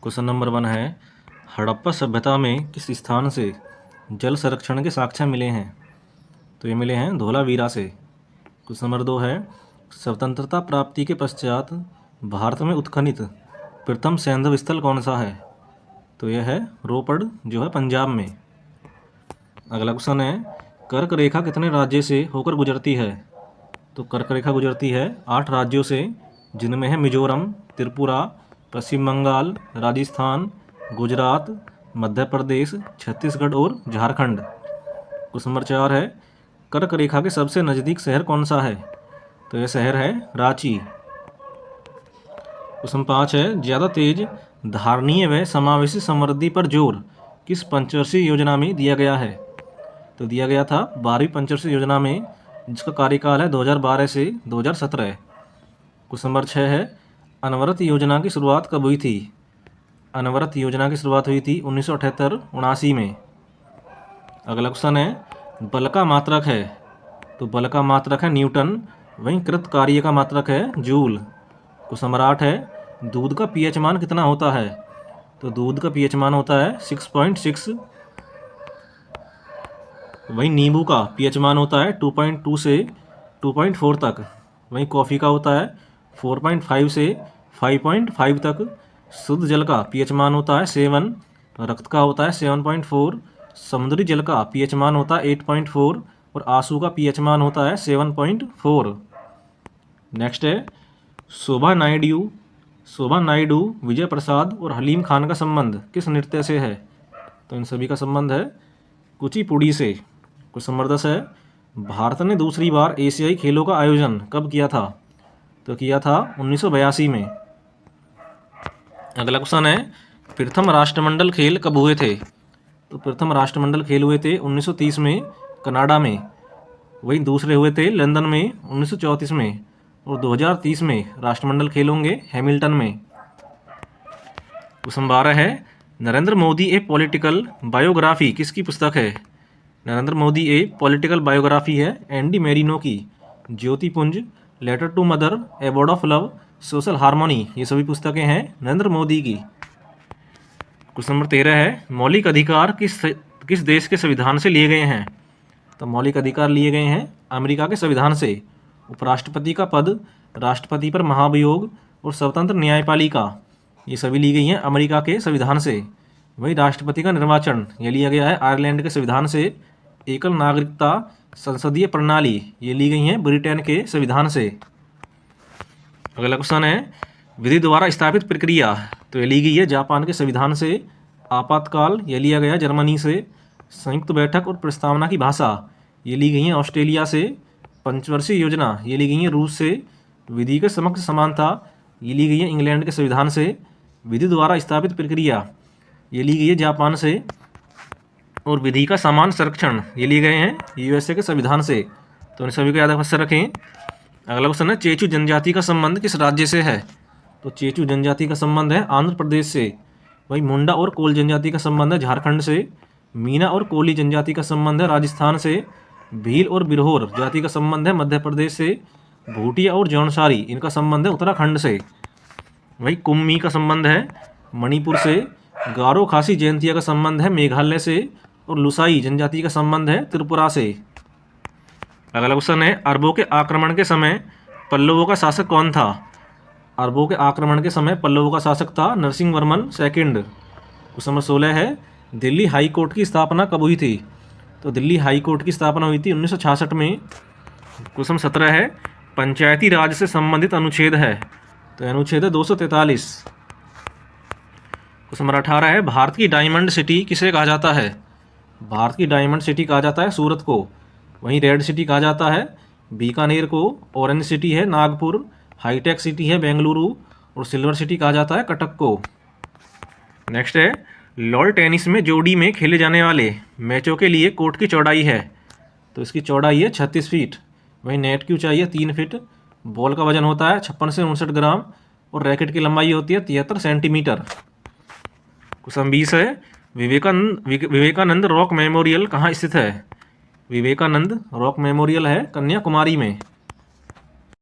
Question number 1 है, हड़प्पा सभ्यता में किस स्थान से जल संरक्षण के साक्ष्य मिले हैं? तो ये मिले हैं धोलावीरा से। क्वेश्चन नंबर 2 है, स्वतंत्रता प्राप्ति के पश्चात भारत में उत्खनित प्रथम सैंधव स्थल कौन सा है? तो यह है रोपड़, जो है पंजाब में। अगला क्वेश्चन है, कर्क रेखा कितने राज्य से होकर गुजरती है? तो कर्क रेखा गुजरती है 8 राज्यों से, जिनमें है मिजोरम, त्रिपुरा, पश्चिम बंगाल, राजस्थान, गुजरात, मध्य प्रदेश, छत्तीसगढ़ और झारखंड। क्वेश्चन नंबर 4 है, कर्क रेखा के सबसे नज़दीक शहर कौन सा है? तो यह शहर है रांची। क्वेश्चन 5 है, ज़्यादा तेज धारणीय व समावेशी समृद्धि पर जोर किस पंचवर्षीय योजना में दिया गया है? तो दिया गया था 12वीं पंचवर्षीय योजना में, जिसका कार्यकाल है 2012 से 2017। क्वेश्चन नंबर 6 है, अनवरत योजना की शुरुआत कब हुई थी? अनवरत योजना की शुरुआत हुई थी 1978-79 में। अगला क्वेश्चन है, बल का मात्रक है? तो बल का मात्रक है न्यूटन, वहीं कृत कार्य का मात्रक है जूल। क्वेश्चन नंबर 8 है, दूध का पीएच मान कितना होता है? तो दूध का पीएच मान होता है 6.6। वहीं नींबू का पीएच मान होता है 2.2 से 2.4 तक। वहीं कॉफ़ी का होता है 4.5 से 5.5 तक। शुद्ध जल का पीएच मान होता है 7, रक्त का होता है 7.4, समुद्री जल का पीएच मान होता है 8.4 और आंसू का पीएच मान होता है 7.4। नेक्स्ट है, शोभा नायडू, विजय प्रसाद और हलीम खान का संबंध किस नृत्य से है? तो इन सभी का संबंध है कुचिपुड़ी से। क्वेश्चन नंबर 10 है, भारत ने दूसरी बार एशियाई खेलों का आयोजन कब किया था? तो किया था 1982 में। अगला क्वेश्चन है, प्रथम राष्ट्रमंडल खेल कब हुए थे? तो प्रथम राष्ट्रमंडल खेल हुए थे 1930 में कनाडा में। वहीं दूसरे हुए थे लंदन में 1934 में, और 2030 में राष्ट्रमंडल खेल होंगे हैमिल्टन में। क्वेश्चन 12 है, Narendra Modi a political biography किसकी पुस्तक है? Narendra Modi a political biography है एंडी मेरिनो की। Jyotipunj, letter to mother, abode of love, social harmony, ये सभी पुस्तकें हैं नरेंद्र मोदी की। क्वेश्चन नंबर 13 है, मौलिक अधिकार किस देश के संविधान से लिए गए हैं? तो मौलिक अधिकार लिए गए हैं अमेरिका के संविधान से। उपराष्ट्रपति का पद, राष्ट्रपति पर महाभियोग और स्वतंत्र न्यायपालिका, ये सभी ली गई हैं अमेरिका के संविधान से। वहीं राष्ट्रपति का निर्वाचन ये लिया गया है आयरलैंड के संविधान से। एकल नागरिकता संसदीय प्रणाली ये ली गई हैं ब्रिटेन के संविधान से। अगला क्वेश्चन है, विधि द्वारा स्थापित प्रक्रिया, तो ये ली गई है जापान के संविधान से। आपातकाल ये लिया गया जर्मनी से। संयुक्त बैठक और प्रस्तावना की भाषा ये ली गई हैं ऑस्ट्रेलिया से। पंचवर्षीय योजना ये ली गई हैं रूस से। विधि के समक्ष समानता ये ली गई है इंग्लैंड के संविधान से। विधि द्वारा स्थापित प्रक्रिया ये ली गई है जापान से। और विधि का समान संरक्षण ये लिए गए हैं यूएसए के संविधान से। तो इन सभी को याद अवश्य रखें। अगला क्वेश्चन है, चेचू जनजाति का संबंध किस राज्य से है? तो चेचू जनजाति का संबंध है आंध्र प्रदेश से। वहीं मुंडा और कोल जनजाति का संबंध है झारखंड से। मीना और कोली जनजाति का संबंध है राजस्थान से। भील और बिरहोर जाति का संबंध है मध्य प्रदेश से। भूटिया और जौनसारी, इनका संबंध है उत्तराखंड से। वहीं कुम्मी का संबंध है मणिपुर से। गारो खासी जयंतिया का संबंध है मेघालय से। और लुसाई जनजाति का संबंध है त्रिपुरा से। अगला क्वेश्चन है, अरबों के आक्रमण के समय पल्लवों का शासक कौन था? अरबों के आक्रमण के समय पल्लवों का शासक था नरसिंहवर्मन सेकंड। क्वेश्चन नंबर 16 है, दिल्ली हाई कोर्ट की स्थापना कब हुई थी? तो दिल्ली हाई कोर्ट की स्थापना हुई थी 1966 में। क्वेश्चन 17 है, पंचायती राज से संबंधित अनुच्छेद है? तो अनुच्छेद है 243। क्वेश्चन नंबर 18 है, भारत की डायमंड सिटी किसे कहा जाता है? भारत की डायमंड सिटी कहा जाता है सूरत को। वहीं रेड सिटी कहा जाता है बीकानेर को। ऑरेंज सिटी है नागपुर। हाईटेक सिटी है बेंगलुरु। और सिल्वर सिटी कहा जाता है कटक को। नेक्स्ट है, लॉन टेनिस में जोड़ी में खेले जाने वाले मैचों के लिए कोर्ट की चौड़ाई है? तो इसकी चौड़ाई है 36 फीट। वहीं नेट की ऊंचाई है 3 फीट। बॉल का वजन होता है 56 से 59 ग्राम। और रैकेट की लंबाई होती है 73 सेंटीमीटर। क्वेश्चन 20 है, विवेकानंद रॉक मेमोरियल कहाँ स्थित है? विवेकानंद रॉक मेमोरियल है कन्याकुमारी में।